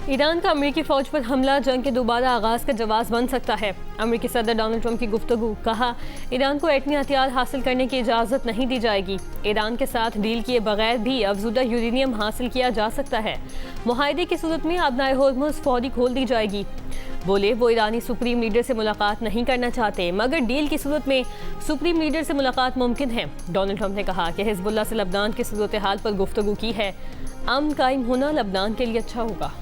Iran का अमेरिकी फौज पर हमला जंग के दोबारा आगाज का जवाब बन सकता है। अमेरिकी सदर डोनाल्ड ट्रंप की गुफ्तगू, कहा ईरान को एटमी हथियार हासिल करने की इजाज़त नहीं दी जाएगी। ईरान के साथ डील किए बगैर भी अफजुदा यूरेनियम हासिल किया जा सकता है। मुआहदे की सूरत में आबनाए होर्मुज़ फौरी खोल दी जाएगी। बोले वो ईरानी सुप्रीम लीडर से मुलाकात नहीं करना चाहते, मगर डील की सूरत में सुप्रीम लीडर से मुलाकात मुमकिन है। डोनाल्ड ट्रंप ने कहा कि हिजबुल्लाह से लबनान की सूरत हाल पर गुफ्तगू की है। अमन कायम होना लबनान के लिए अच्छा होगा।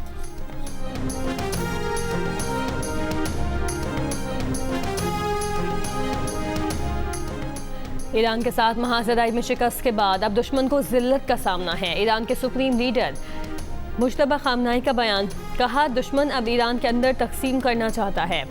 ईरान के साथ महाजराई में शिकस्त के बाद अब दुश्मन को जिल्लत का सामना है। ईरान के सुप्रीम लीडर मुज्तबा खामनाई का बयान, कहा दुश्मन अब ईरान के अंदर तकसीम करना चाहता है।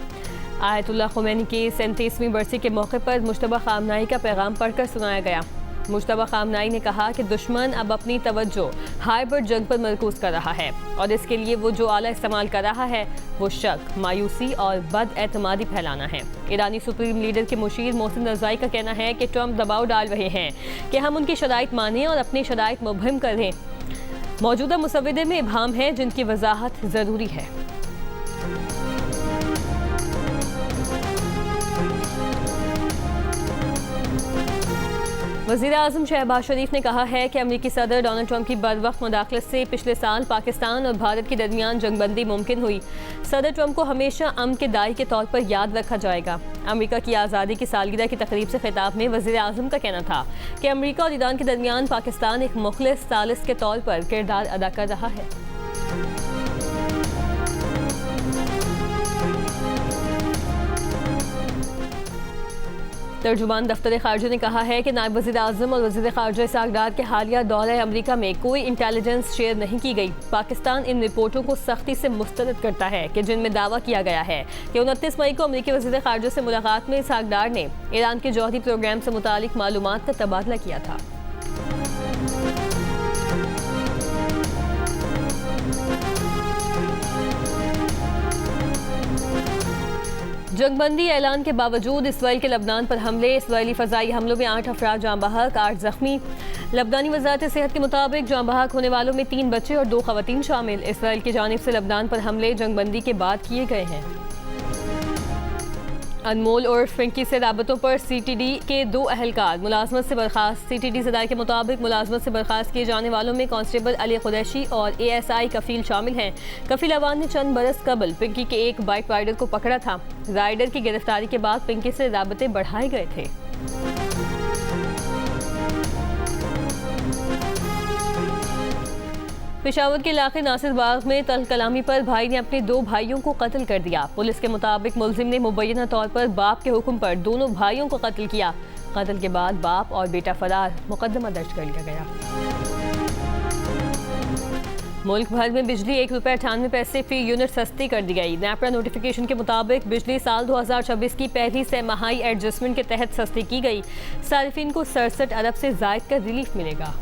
आयतुल्लाह खुमैनी की 37वीं बरसी के मौके पर मुज्तबा खामनाई का पैगाम पढ़कर सुनाया गया। मुज्तबा खामनाई ने कहा कि दुश्मन अब अपनी तवज्जो हाइब्रिड जंग पर मरकूज कर रहा है और इसके लिए वो जो आला इस्तेमाल कर रहा है वो शक, मायूसी और बदएतमादी फैलाना है। ईरानी सुप्रीम लीडर के मुशीर मोहसिन रज़ाई का कहना है कि ट्रंप दबाव डाल रहे हैं कि हम उनकी शराइत मानें और अपनी शराइत मुबहिम करें। मौजूदा मुसव्वदे में इबहाम है जिनकी वजाहत ज़रूरी है। वज़ीर आज़म शहबाज शरीफ ने कहा है कि अमेरिकी सदर डोनाल्ड ट्रंप की बरवक्त मुदाखलत से पिछले साल पाकिस्तान और भारत के दरमियान जंगबंदी मुमकिन हुई। सदर ट्रंप को हमेशा अमन के दाई के तौर पर याद रखा जाएगा। अमेरिका की आज़ादी की सालगिरह की तकरीब से खिताब में वज़ीर आज़म का कहना था कि अमेरिका और ईरान के दरमियान पाकिस्तान एक मुखलिस सालिस के तौर पर किरदार अदा कर रहा है। तर्जुमान दफ्तर खारजा ने कहा है कि नायब वज़ीर आज़म और वज़ीर खारजा इसहाक़ डार के हालिया दौरे अमरीका में कोई इंटेलिजेंस शेयर नहीं की गई। पाकिस्तान इन रिपोर्टों को सख्ती से मुस्तरद करता है कि जिनमें दावा किया गया है कि 29 मई को अमरीकी वज़ीर खारजा से मुलाकात में इसहाक़ डार ने ईरान के जौहरी प्रोग्राम से मुतालिक मालूमात का तबादला किया था। जंगबंदी ऐलान के बावजूद इसराइल के लबनान पर हमले। इसराइली फ़ज़ाई हमलों में 8 अफराद जाँ बहक, 8 ज़ख्मी। लबनानी वज़ारत सेहत के मुताबिक जाँ बहक होने वालों में 3 बच्चे और 2 ख़वातीन शामिल। इसराइल की जानिब से लबनान पर हमले जंगबंदी के बाद किए गए हैं। अनमोल और फिंकी से राबतों पर CTD के 2 अहलकार मुलाजमत से बर्खास्त। CTD ज़राए के मुताबिक मुलाजमत से बर्खास्त किए जाने वालों में कांस्टेबल अली खुरैशी और ASI कफील शामिल हैं। कफील अवान ने चंद बरस कबल पिंकी के एक बाइक राइडर को पकड़ा था। राइडर की गिरफ्तारी के बाद पिंकी से राबते बढ़ाए गए थे। पेशावर के इलाके नासिर बाग में तल कलामी पर भाई ने अपने 2 भाइयों को कत्ल कर दिया। पुलिस के मुताबिक मुलजिम ने मुबैना तौर पर बाप के हुक्म पर दोनों भाइयों को कत्ल किया। कत्ल के बाद बाप और बेटा फरार। मुकदमा दर्ज कर लिया गया। मुल्क भर में बिजली ₹1.98 फी यूनिट सस्ती कर दी गई। नेपरा नोटिफिकेशन के मुताबिक बिजली साल 2026 की पहली तिमाही एडजस्टमेंट के तहत सस्ती की गई। सारिफिन को 67 अरब से ज़ायद का रिलीफ मिलेगा।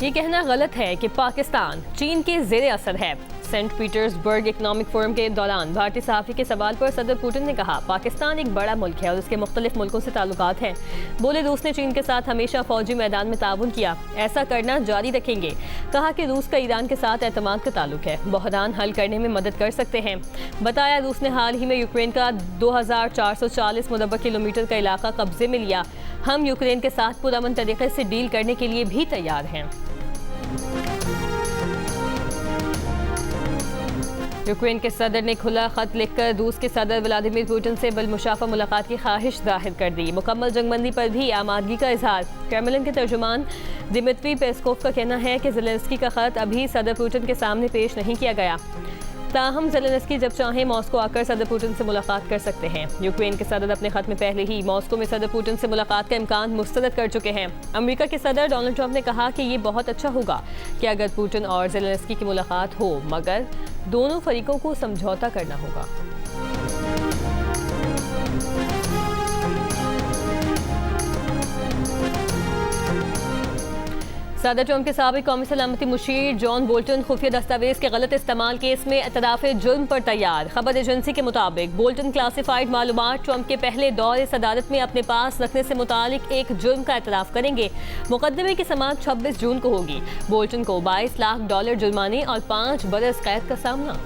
ये कहना गलत है कि पाकिस्तान चीन के ज़ेरे असर है। सेंट पीटर्सबर्ग इकनॉमिक फोरम के दौरान भारतीय सहाफ़ी के सवाल पर सदर पुतिन ने कहा पाकिस्तान एक बड़ा मुल्क है और उसके मुख्तलिफ मुल्कों से ताल्लुकात हैं। बोले रूस ने चीन के साथ हमेशा फौजी मैदान में ताउन किया, ऐसा करना जारी रखेंगे। कहा कि रूस का ईरान के साथ एतमाद का ताल्लुक है, बहरान हल करने में मदद कर सकते हैं। बताया रूस ने हाल ही में यूक्रेन का 2440 मुरबा किलोमीटर का इलाका कब्जे में लिया। हम यूक्रेन के साथ पुरअमन तरीके से डील करने के लिए भी तैयार हैं। यूक्रेन के सदर ने खुला खत लिखकर रूस के सदर व्लादिमीर पुतिन से बिलमुशाफा मुलाकात की ख्वाहिश जाहिर कर दी। मुकम्मल जंगबंदी पर भी आमादगी का इजहार। क्रेमलिन के तर्जुमान दिमित्री पेस्कोव का कहना है कि ज़ेलेंस्की का खत अभी सदर पुतिन के सामने पेश नहीं किया गया। ताहम ज़ेलेंस्की जब चाहें मॉस्को आकर सदर पुतिन से मुलाकात कर सकते हैं। यूक्रेन के सदर अपने खत में पहले ही मॉस्को में सदर पुतिन से मुलाकात का इम्कान मुस्तरद कर चुके हैं। अमेरिका के सदर डोनाल्ड ट्रंप ने कहा कि ये बहुत अच्छा होगा कि अगर पुतिन और ज़ेलेंस्की की मुलाकात हो, मगर दोनों फरीकों को समझौता करना होगा। सदर ट्रंप के साबिक कौमी सलामती मुशीर जॉन बोल्टन खुफिया दस्तावेज के गलत इस्तेमाल केस में एतराफ़ जुर्म पर तैयार। खबर एजेंसी के मुताबिक बोल्टन क्लासिफाइड मालूमात ट्रंप के पहले दौरे सदारत में अपने पास रखने से मुतालिक एक जुर्म का एतराफ़ करेंगे। मुकदमे की समाअत 26 जून को होगी। बोल्टन को $22 लाख जुर्माने और 5 बरस कैद का सामना।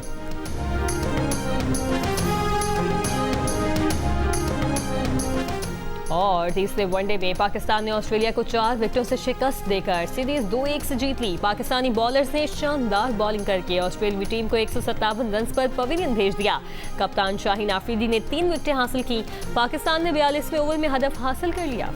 और तीसरे वनडे में पाकिस्तान ने ऑस्ट्रेलिया को 4 विकेटों से शिकस्त देकर सीरीज 2-1 से जीत ली। पाकिस्तानी बॉलर्स ने शानदार बॉलिंग करके ऑस्ट्रेलियाई टीम को 157 रन पर पवेलियन भेज दिया। कप्तान शाहीन आफरीदी ने 3 विकेटें हासिल की। पाकिस्तान ने 42वें ओवर में हदफ हासिल कर लिया।